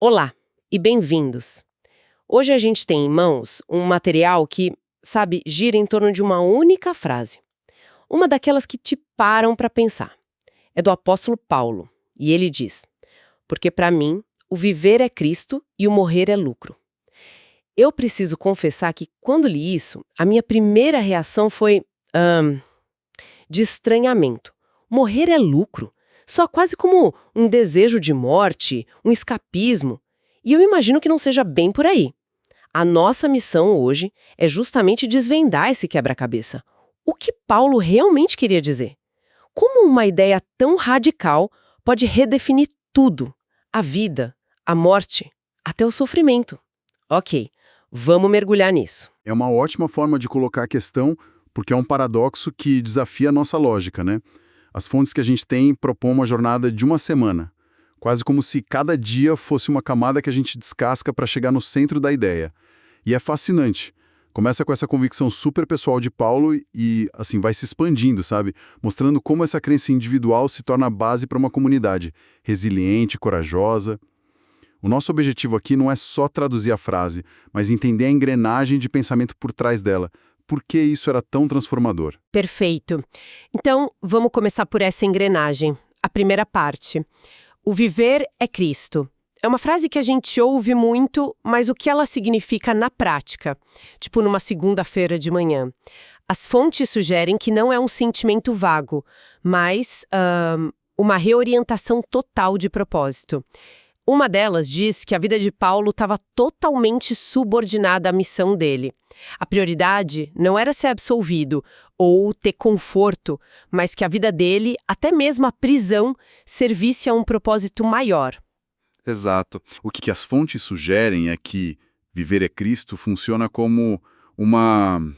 Olá e bem-vindos! Hoje a gente tem em mãos um material que, sabe, gira em torno de uma única frase. Uma daquelas que te param para pensar. É do apóstolo Paulo, e ele diz: porque para mim, o viver é Cristo e o morrer é lucro. Eu preciso confessar que, quando li isso, a minha primeira reação foi de estranhamento. Morrer é lucro? Só quase como um desejo de morte, um escapismo. E eu imagino que não seja bem por aí. A nossa missão hoje é justamente desvendar esse quebra-cabeça. O que Paulo realmente queria dizer? Como uma ideia tão radical pode redefinir tudo? A vida, a morte, até o sofrimento. Ok, vamos mergulhar nisso. É uma ótima forma de colocar a questão, porque é um paradoxo que desafia a nossa lógica, né? As fontes que a gente tem propõem uma jornada de uma semana, quase como se cada dia fosse uma camada que a gente descasca para chegar no centro da ideia. E é fascinante. Começa com essa convicção super pessoal de Paulo e, assim, vai se expandindo, sabe? Mostrando como essa crença individual se torna a base para uma comunidade resiliente, corajosa. O nosso objetivo aqui não é só traduzir a frase, mas entender a engrenagem de pensamento por trás dela. Por que isso era tão transformador? Perfeito. Então, vamos começar por essa engrenagem. A primeira parte. O viver é Cristo. É uma frase que a gente ouve muito, mas o que ela significa na prática? Tipo numa segunda-feira de manhã. As fontes sugerem que não é um sentimento vago, mas uma reorientação total de propósito. Uma delas diz que a vida de Paulo estava totalmente subordinada à missão dele. A prioridade não era ser absolvido ou ter conforto, mas que a vida dele, até mesmo a prisão, servisse a um propósito maior. Exato. O que as fontes sugerem é que viver é Cristo funciona como uma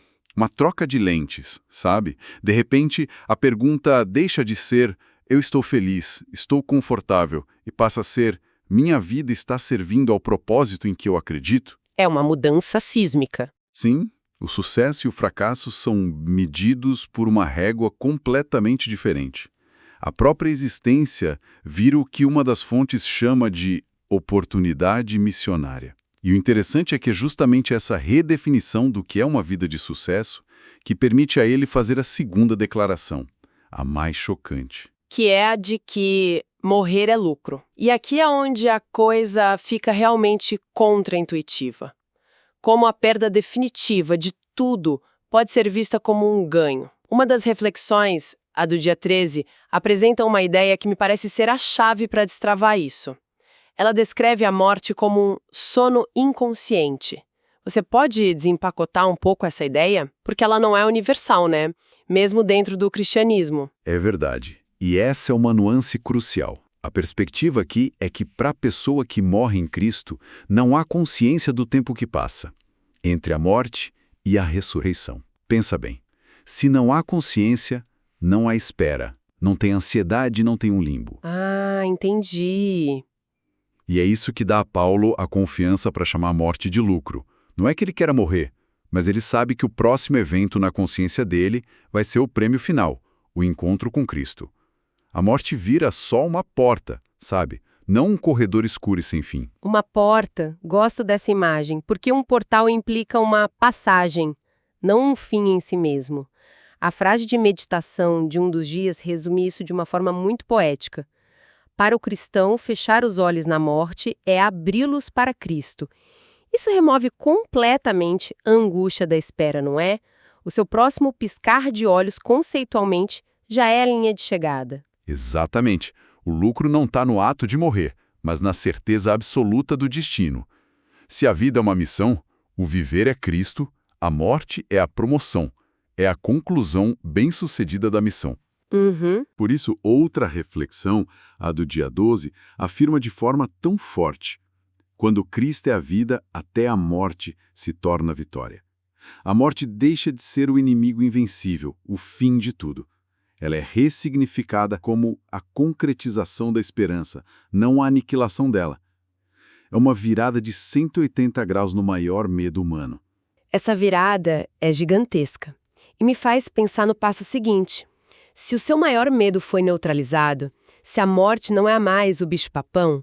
troca de lentes, sabe? De repente, a pergunta deixa de ser eu estou feliz, estou confortável, e passa a ser minha vida está servindo ao propósito em que eu acredito? É uma mudança sísmica. Sim, o sucesso e o fracasso são medidos por uma régua completamente diferente. A própria existência vira o que uma das fontes chama de oportunidade missionária. E o interessante é que é justamente essa redefinição do que é uma vida de sucesso que permite a ele fazer a segunda declaração, a mais chocante. Que é a de que morrer é lucro. E aqui é onde a coisa fica realmente contraintuitiva. Como a perda definitiva de tudo pode ser vista como um ganho. Uma das reflexões, a do dia 13, apresenta uma ideia que me parece ser a chave para destravar isso. Ela descreve a morte como um sono inconsciente. Você pode desempacotar um pouco essa ideia? Porque ela não é universal, né? Mesmo dentro do cristianismo. É verdade. E essa é uma nuance crucial. A perspectiva aqui é que para a pessoa que morre em Cristo, não há consciência do tempo que passa entre a morte e a ressurreição. Pensa bem, se não há consciência, não há espera, não tem ansiedade, não tem um limbo. Ah, entendi. E é isso que dá a Paulo a confiança para chamar a morte de lucro. Não é que ele queira morrer, mas ele sabe que o próximo evento na consciência dele vai ser o prêmio final, o encontro com Cristo. A morte vira só uma porta, sabe? Não um corredor escuro e sem fim. Uma porta, gosto dessa imagem, porque um portal implica uma passagem, não um fim em si mesmo. A frase de meditação de um dos dias resume isso de uma forma muito poética. Para o cristão, fechar os olhos na morte é abri-los para Cristo. Isso remove completamente a angústia da espera, não é? O seu próximo piscar de olhos, conceitualmente, já é a linha de chegada. Exatamente. O lucro não está no ato de morrer, mas na certeza absoluta do destino. Se a vida é uma missão, o viver é Cristo, a morte é a promoção, é a conclusão bem-sucedida da missão. Por isso, outra reflexão, a do dia 12, afirma de forma tão forte: quando Cristo é a vida, até a morte se torna vitória. A morte deixa de ser o inimigo invencível, o fim de tudo. Ela é ressignificada como a concretização da esperança, não a aniquilação dela. É uma virada de 180 graus no maior medo humano. Essa virada é gigantesca e me faz pensar no passo seguinte. Se o seu maior medo foi neutralizado, se a morte não é mais o bicho-papão,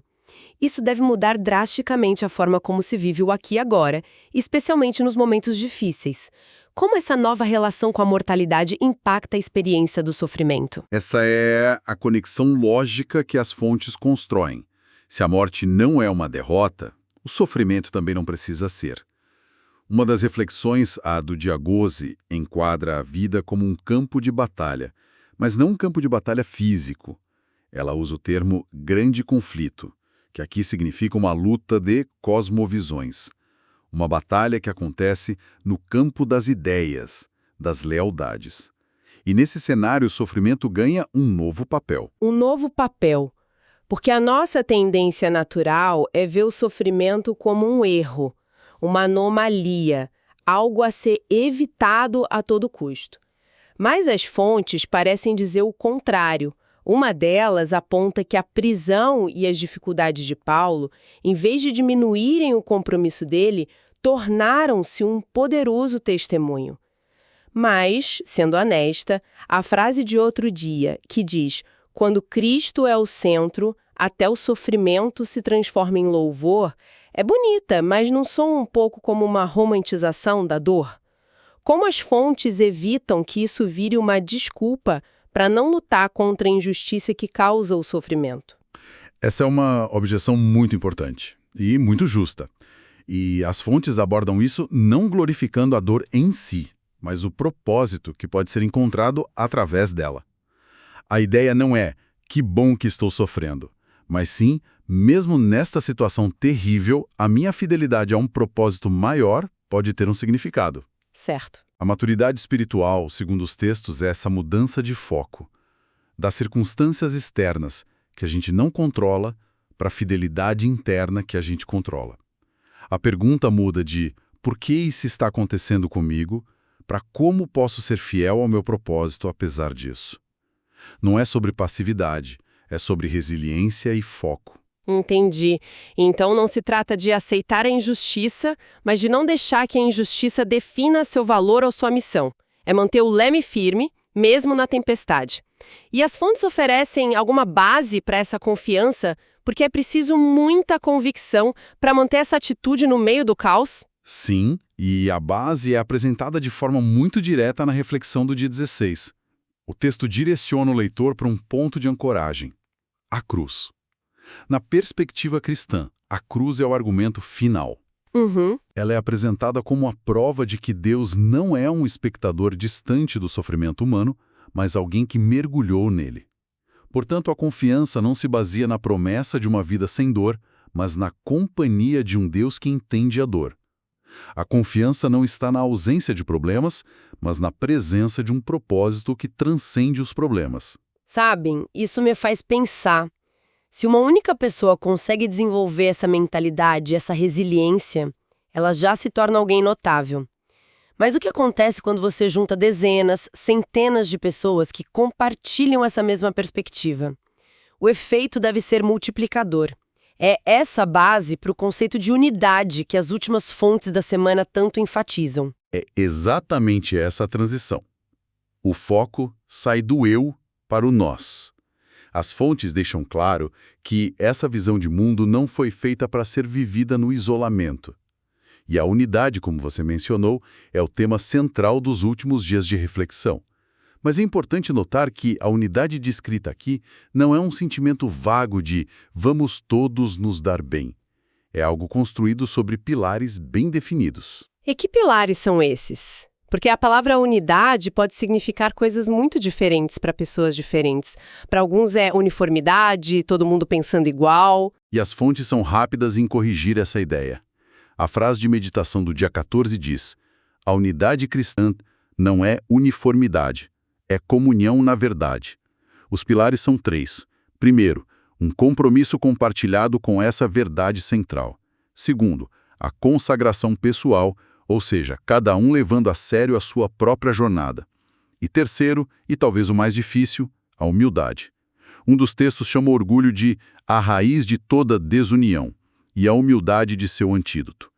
Isso deve mudar drasticamente a forma como se vive o aqui e agora, especialmente nos momentos difíceis. Como essa nova relação com a mortalidade impacta a experiência do sofrimento? Essa é a conexão lógica que as fontes constroem. Se a morte não é uma derrota, o sofrimento também não precisa ser. Uma das reflexões, a do Diagose, enquadra a vida como um campo de batalha, mas não um campo de batalha físico. Ela usa o termo grande conflito, que aqui significa uma luta de cosmovisões. Uma batalha que acontece no campo das ideias, das lealdades. E nesse cenário o sofrimento ganha um novo papel. Um novo papel. Porque a nossa tendência natural é ver o sofrimento como um erro, uma anomalia, algo a ser evitado a todo custo. Mas as fontes parecem dizer o contrário. Uma delas aponta que a prisão e as dificuldades de Paulo, em vez de diminuírem o compromisso dele, tornaram-se um poderoso testemunho. Mas, sendo honesta, a frase de outro dia, que diz: quando Cristo é o centro, até o sofrimento se transforma em louvor, é bonita, mas não soa um pouco como uma romantização da dor? Como as fontes evitam que isso vire uma desculpa para não lutar contra a injustiça que causa o sofrimento? Essa é uma objeção muito importante e muito justa. E as fontes abordam isso não glorificando a dor em si, mas o propósito que pode ser encontrado através dela. A ideia não é "que bom que estou sofrendo", mas sim, mesmo nesta situação terrível, a minha fidelidade a um propósito maior pode ter um significado. Certo. A maturidade espiritual, segundo os textos, é essa mudança de foco, das circunstâncias externas, que a gente não controla, para a fidelidade interna que a gente controla. A pergunta muda de "por que isso está acontecendo comigo?" para "como posso ser fiel ao meu propósito apesar disso?" Não é sobre passividade, é sobre resiliência e foco. Entendi. Então não se trata de aceitar a injustiça, mas de não deixar que a injustiça defina seu valor ou sua missão. É manter o leme firme, mesmo na tempestade. E as fontes oferecem alguma base para essa confiança, porque é preciso muita convicção para manter essa atitude no meio do caos? Sim, e a base é apresentada de forma muito direta na reflexão do dia 16. O texto direciona o leitor para um ponto de ancoragem: a cruz. Na perspectiva cristã, a cruz é o argumento final. Ela é apresentada como a prova de que Deus não é um espectador distante do sofrimento humano, mas alguém que mergulhou nele. Portanto, a confiança não se baseia na promessa de uma vida sem dor, mas na companhia de um Deus que entende a dor. A confiança não está na ausência de problemas, mas na presença de um propósito que transcende os problemas. Sabem, isso me faz pensar. Se uma única pessoa consegue desenvolver essa mentalidade, essa resiliência, ela já se torna alguém notável. Mas o que acontece quando você junta dezenas, centenas de pessoas que compartilham essa mesma perspectiva? O efeito deve ser multiplicador. É essa base para o conceito de unidade que as últimas fontes da semana tanto enfatizam. É exatamente essa a transição. O foco sai do eu para o nós. As fontes deixam claro que essa visão de mundo não foi feita para ser vivida no isolamento. E a unidade, como você mencionou, é o tema central dos últimos dias de reflexão. Mas é importante notar que a unidade descrita aqui não é um sentimento vago de "vamos todos nos dar bem". É algo construído sobre pilares bem definidos. E que pilares são esses? Porque a palavra unidade pode significar coisas muito diferentes para pessoas diferentes. Para alguns é uniformidade, todo mundo pensando igual. E as fontes são rápidas em corrigir essa ideia. A frase de meditação do dia 14 diz: "A unidade cristã não é uniformidade, é comunhão na verdade". Os pilares são 3. Primeiro, um compromisso compartilhado com essa verdade central. Segundo, a consagração pessoal, ou seja, cada um levando a sério a sua própria jornada. E terceiro, e talvez o mais difícil, a humildade. Um dos textos chama o orgulho de "a raiz de toda desunião", e a humildade de seu antídoto.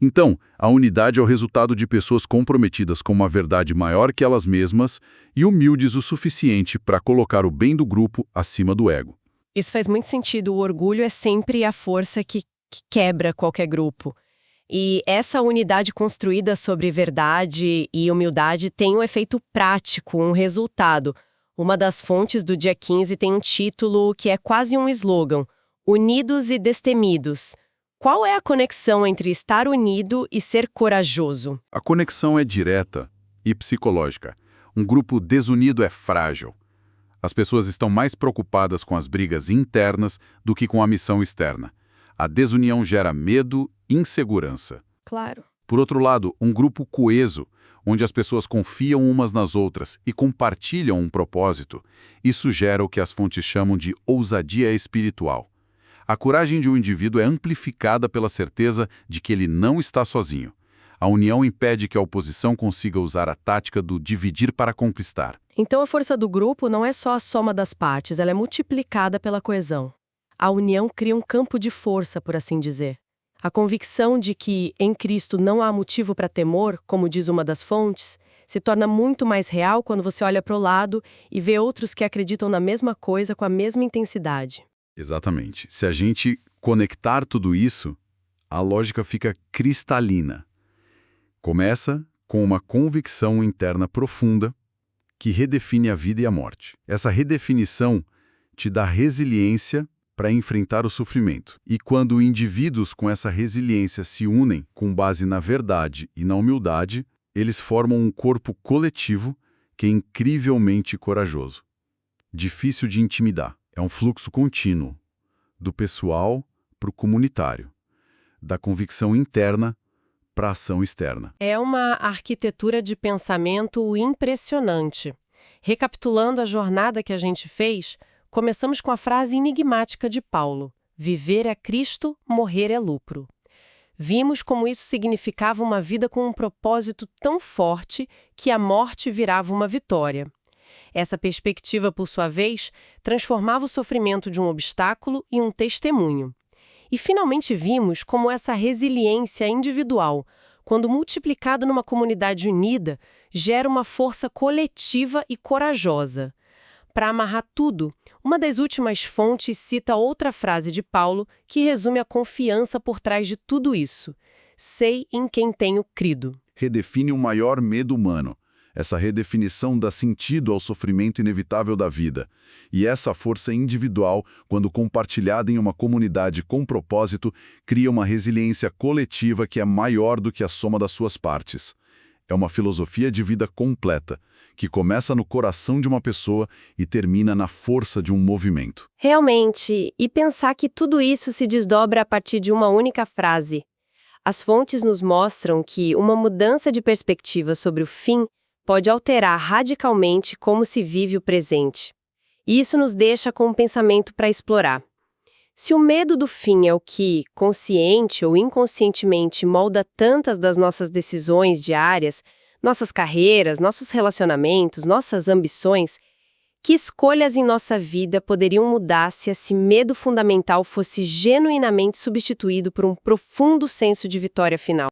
Então, a unidade é o resultado de pessoas comprometidas com uma verdade maior que elas mesmas e humildes o suficiente para colocar o bem do grupo acima do ego. Isso faz muito sentido. O orgulho é sempre a força que quebra qualquer grupo. E essa unidade construída sobre verdade e humildade tem um efeito prático, um resultado. Uma das fontes do dia 15 tem um título que é quase um slogan: Unidos e Destemidos. Qual é a conexão entre estar unido e ser corajoso? A conexão é direta e psicológica. Um grupo desunido é frágil. As pessoas estão mais preocupadas com as brigas internas do que com a missão externa. A desunião gera medo e insegurança. Claro. Por outro lado, um grupo coeso, onde as pessoas confiam umas nas outras e compartilham um propósito, isso gera o que as fontes chamam de ousadia espiritual. A coragem de um indivíduo é amplificada pela certeza de que ele não está sozinho. A união impede que a oposição consiga usar a tática do dividir para conquistar. Então a força do grupo não é só a soma das partes, ela é multiplicada pela coesão. A união cria um campo de força, por assim dizer. A convicção de que em Cristo não há motivo para temor, como diz uma das fontes, se torna muito mais real quando você olha para o lado e vê outros que acreditam na mesma coisa com a mesma intensidade. Exatamente. Se a gente conectar tudo isso, a lógica fica cristalina. Começa com uma convicção interna profunda que redefine a vida e a morte. Essa redefinição te dá resiliência para enfrentar o sofrimento. E quando indivíduos com essa resiliência se unem com base na verdade e na humildade, eles formam um corpo coletivo que é incrivelmente corajoso. Difícil de intimidar. É um fluxo contínuo, do pessoal para o comunitário, da convicção interna para a ação externa. É uma arquitetura de pensamento impressionante. Recapitulando a jornada que a gente fez, começamos com a frase enigmática de Paulo: viver é Cristo, morrer é lucro. Vimos como isso significava uma vida com um propósito tão forte que a morte virava uma vitória. Essa perspectiva, por sua vez, transformava o sofrimento de um obstáculo em um testemunho. E finalmente vimos como essa resiliência individual, quando multiplicada numa comunidade unida, gera uma força coletiva e corajosa. Para amarrar tudo, uma das últimas fontes cita outra frase de Paulo que resume a confiança por trás de tudo isso. Sei em quem tenho crido. Redefine o maior medo humano. Essa redefinição dá sentido ao sofrimento inevitável da vida. E essa força individual, quando compartilhada em uma comunidade com propósito, cria uma resiliência coletiva que é maior do que a soma das suas partes. É uma filosofia de vida completa, que começa no coração de uma pessoa e termina na força de um movimento. Realmente, e pensar que tudo isso se desdobra a partir de uma única frase. As fontes nos mostram que uma mudança de perspectiva sobre o fim pode alterar radicalmente como se vive o presente. E isso nos deixa com um pensamento para explorar. Se o medo do fim é o que, consciente ou inconscientemente, molda tantas das nossas decisões diárias, nossas carreiras, nossos relacionamentos, nossas ambições, que escolhas em nossa vida poderiam mudar se esse medo fundamental fosse genuinamente substituído por um profundo senso de vitória final?